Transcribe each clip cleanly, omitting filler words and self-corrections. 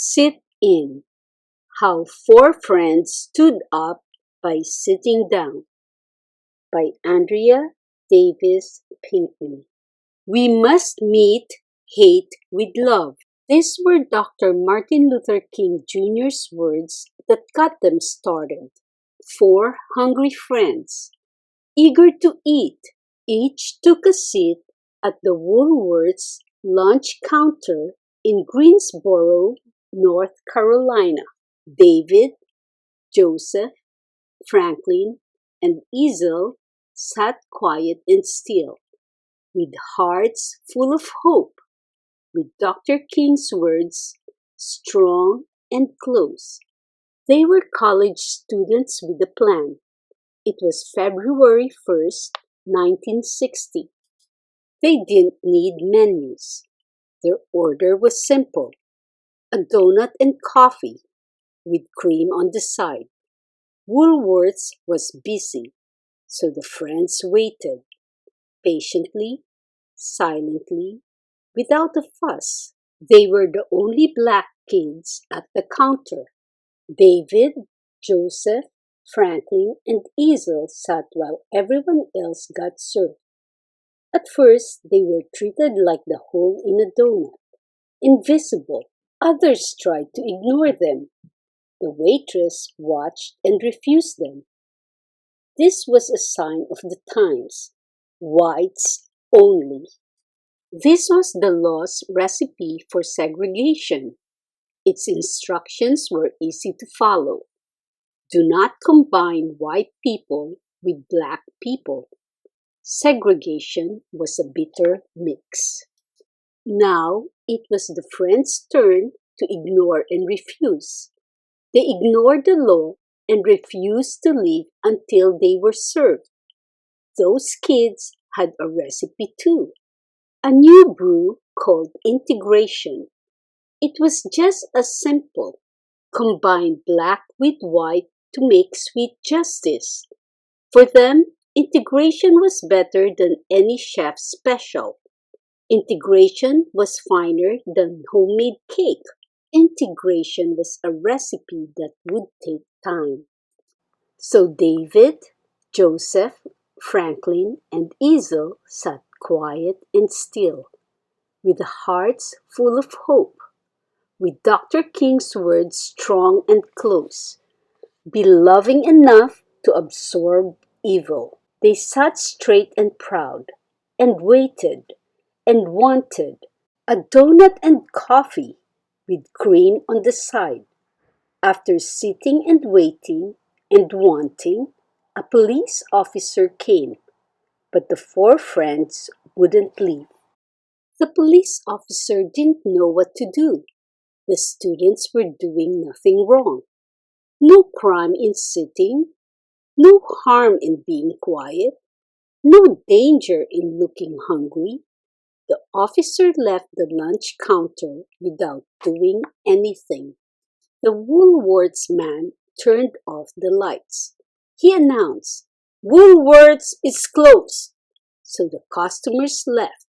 Sit in. How Four Friends Stood Up by Sitting Down by Andrea Pinkney. We must meet hate with love. These were Dr. Martin Luther King Jr.'s words that got them started. Four hungry friends, eager to eat, each took a seat at the Woolworth's lunch counter in Greensboro, North Carolina. David, Joseph, Franklin, and Ezel sat quiet and still, with hearts full of hope, with Dr. King's words strong and close. They were college students with a plan. It was February 1st, 1960. They didn't need menus. Their order was simple: a donut and coffee, with cream on the side. Woolworth's was busy, so the friends waited, patiently, silently, without a fuss. They were the only black kids at the counter. David, Joseph, Franklin, and Ezel sat while everyone else got served. At first, they were treated like the hole in a donut, invisible. Others tried to ignore them. The waitress watched and refused them. This was a sign of the times. Whites only. This was the law's recipe for segregation. Its instructions were easy to follow. Do not combine white people with black people. Segregation was a bitter mix. Now it was the friends' turn to ignore and refuse. They ignored the law and refused to leave until they were served. Those kids had a recipe too, a new brew called integration. It was just as simple: combine black with white to make sweet justice. For them, integration was better than any chef's special. Integration was finer than homemade cake. Integration was a recipe that would take time. So David, Joseph, Franklin, and Ezel sat quiet and still, with hearts full of hope, with Dr. King's words strong and close. Be loving enough to absorb evil. They sat straight and proud, and waited, and wanted a donut and coffee with cream on the side. After sitting and waiting and wanting, a police officer came, but the four friends wouldn't leave. The police officer didn't know what to do. The students were doing nothing wrong. No crime in sitting, no harm in being quiet, no danger in looking hungry. The officer left the lunch counter without doing anything. The Woolworths man turned off the lights. He announced, "Woolworths is closed." So the customers left,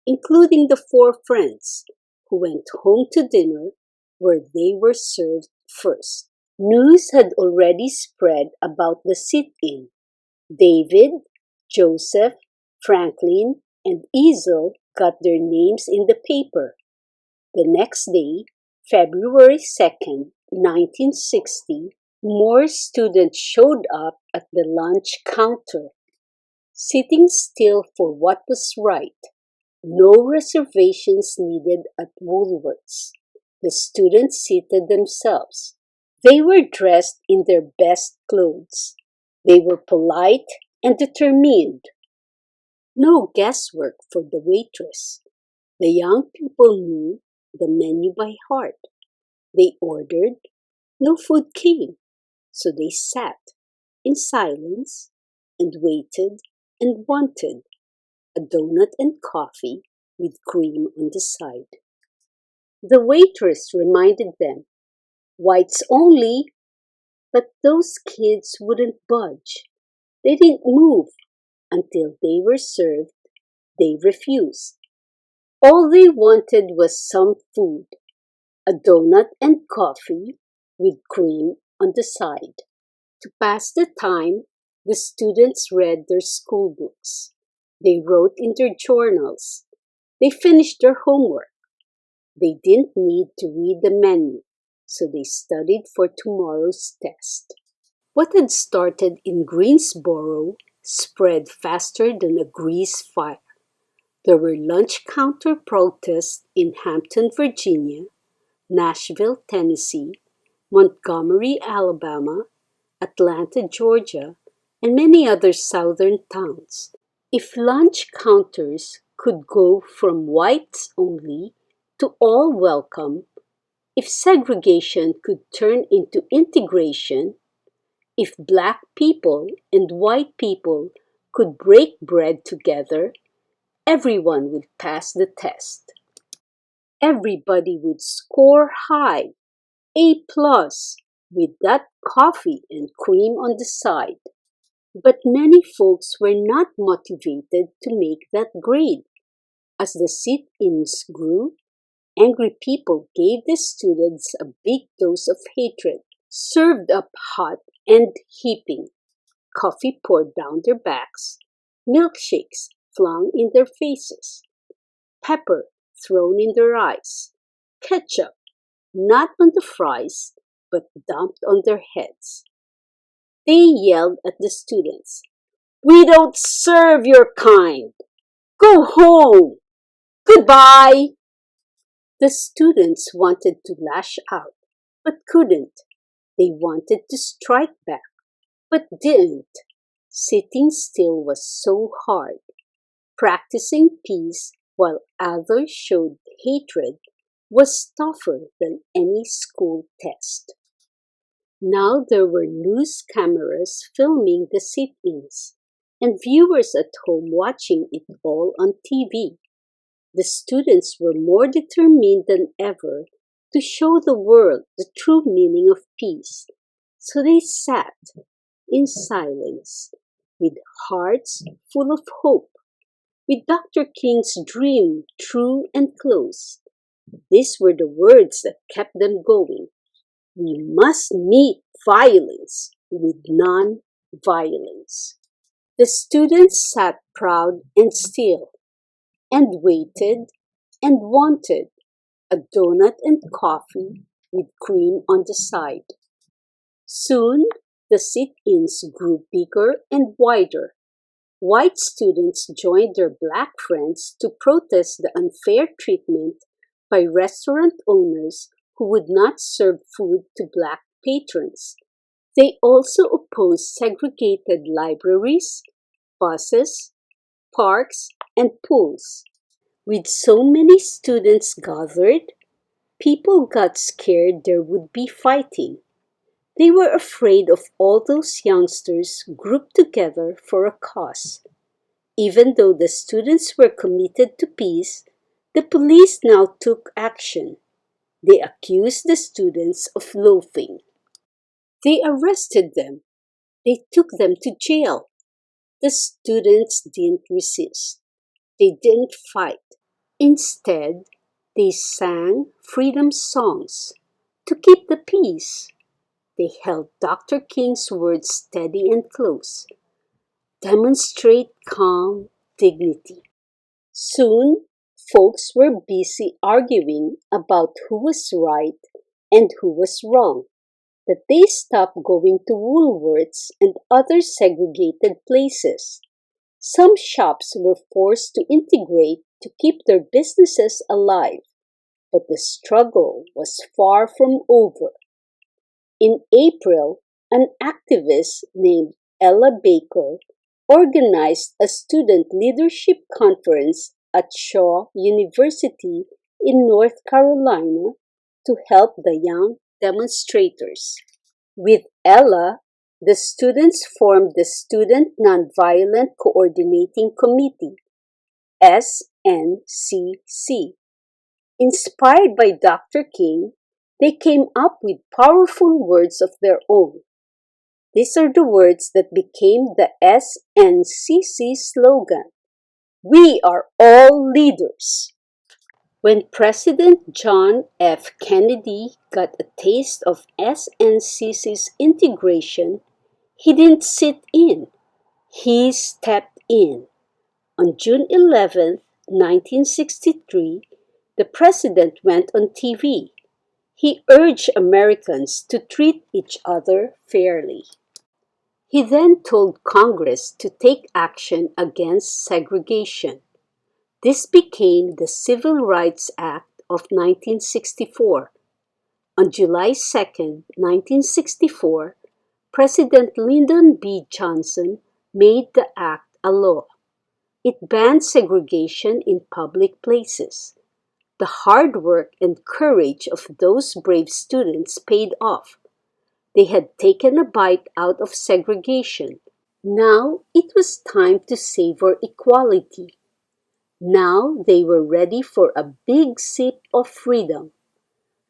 including the four friends, who went home to dinner where they were served first. News had already spread about the sit-in. David, Joseph, Franklin, and Ezel got their names in the paper. The next day, February 2nd, 1960, more students showed up at the lunch counter, sitting still for what was right. No reservations needed at Woolworths. The students seated themselves. They were dressed in their best clothes. They were polite and determined. No guesswork for the waitress. The young people knew the menu by heart. They ordered. No food came. So they sat in silence and waited and wanted a donut and coffee with cream on the side. The waitress reminded them, "Whites only," but those kids wouldn't budge. They didn't move until they were served. They refused. All they wanted was some food. a donut and coffee with cream on the side. To pass the time, the students read their school books. They wrote in their journals. They finished their homework. They didn't need to read the menu, so they studied for tomorrow's test. What had started in Greensboro spread faster than a grease fire. There were lunch counter protests in Hampton, Virginia, Nashville, Tennessee, Montgomery, Alabama, Atlanta, Georgia, and many other southern towns. If lunch counters could go from whites only to all welcome, if segregation could turn into integration, if black people and white people could break bread together, everyone would pass the test. Everybody would score high, A plus, with that coffee and cream on the side. But many folks were not motivated to make that grade. As the sit-ins grew, angry people gave the students a big dose of hatred, served up hot and heaping, coffee poured down their backs, milkshakes flung in their faces, pepper thrown in their eyes, ketchup not on the fries but dumped on their heads. They yelled at the students, "We don't serve your kind! Go home! Goodbye!" The students wanted to lash out, but couldn't. They wanted to strike back, but didn't. Sitting still was so hard. Practicing peace while others showed hatred was tougher than any school test. Now there were news cameras filming the sit-ins, and viewers at home watching it all on TV. The students were more determined than ever to show the world the true meaning of peace. So they sat in silence, with hearts full of hope, with Dr. King's dream true and close. These were the words that kept them going. We must meet violence with non-violence. The students sat proud and still, and waited and wanted a donut and coffee with cream on the side. Soon, the sit-ins grew bigger and wider. White students joined their black friends to protest the unfair treatment by restaurant owners who would not serve food to black patrons. They also opposed segregated libraries, buses, parks, and pools. With so many students gathered, people got scared there would be fighting. They were afraid of all those youngsters grouped together for a cause. Even though the students were committed to peace, the police now took action. They accused the students of loafing. They arrested them. They took them to jail. The students didn't resist. They didn't fight. Instead, they sang freedom songs to keep the peace. They held Dr. King's words steady and close. Demonstrate calm dignity. Soon, folks were busy arguing about who was right and who was wrong. That they stopped going to Woolworths and other segregated places. Some shops were forced to integrate to keep their businesses alive, but the struggle was far from over. In April, an activist named Ella Baker organized a student leadership conference at Shaw University in North Carolina to help the young demonstrators. With Ella, the students formed the Student Nonviolent Coordinating Committee, SNCC. Inspired by Dr. King, they came up with powerful words of their own. These are the words that became the SNCC slogan. We are all leaders. When President John F. Kennedy got a taste of SNCC's integration, he didn't sit in, he stepped in. On June 11, 1963, the president went on TV. He urged Americans to treat each other fairly. He then told Congress to take action against segregation. This became the Civil Rights Act of 1964. On July 2, 1964, President Lyndon B. Johnson made the act a law. It banned segregation in public places. The hard work and courage of those brave students paid off. They had taken a bite out of segregation. Now it was time to savor equality. Now they were ready for a big sip of freedom.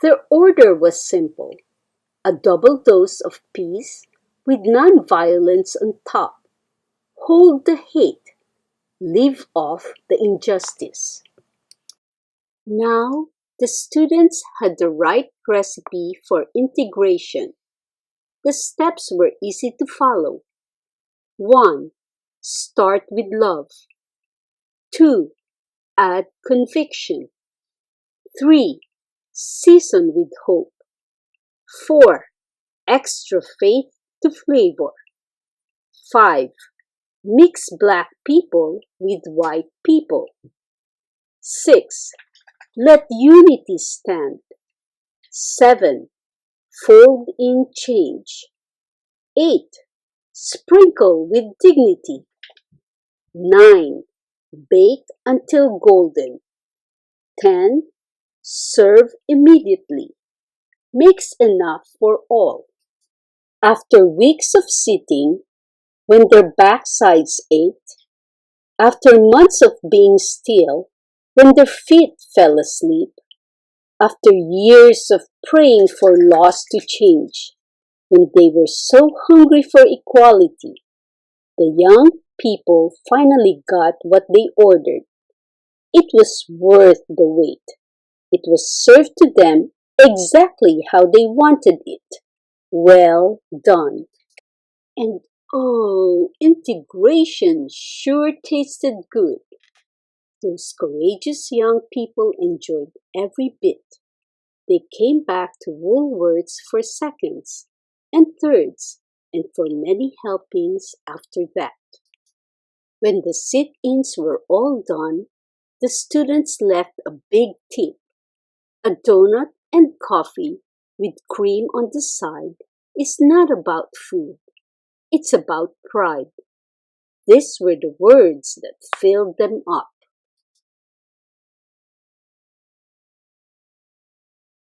Their order was simple: a double dose of peace with nonviolence on top. Hold the hate, leave off the injustice. Now the students had the right recipe for integration. The steps were easy to follow. 1. Start with love. 2. Add conviction. 3. Season with hope. 4. Extra faith to flavor. 5. Mix black people with white people. 6. Let unity stand. 7. Fold in change. 8. Sprinkle with dignity. 9. Bake until golden. 10. Serve immediately. Makes enough for all. After weeks of sitting, when their backsides ached, after months of being still, when their feet fell asleep, after years of praying for laws to change, when they were so hungry for equality, the young people finally got what they ordered. It was worth the wait. It was served to them exactly how they wanted it. Well done. And oh, integration sure tasted good. Those courageous young people enjoyed every bit. They came back to Woolworths for seconds and thirds and for many helpings after that. When the sit-ins were all done, the students left a big tip. A donut and coffee with cream on the side is not about food. It's about pride. These were the words that filled them up.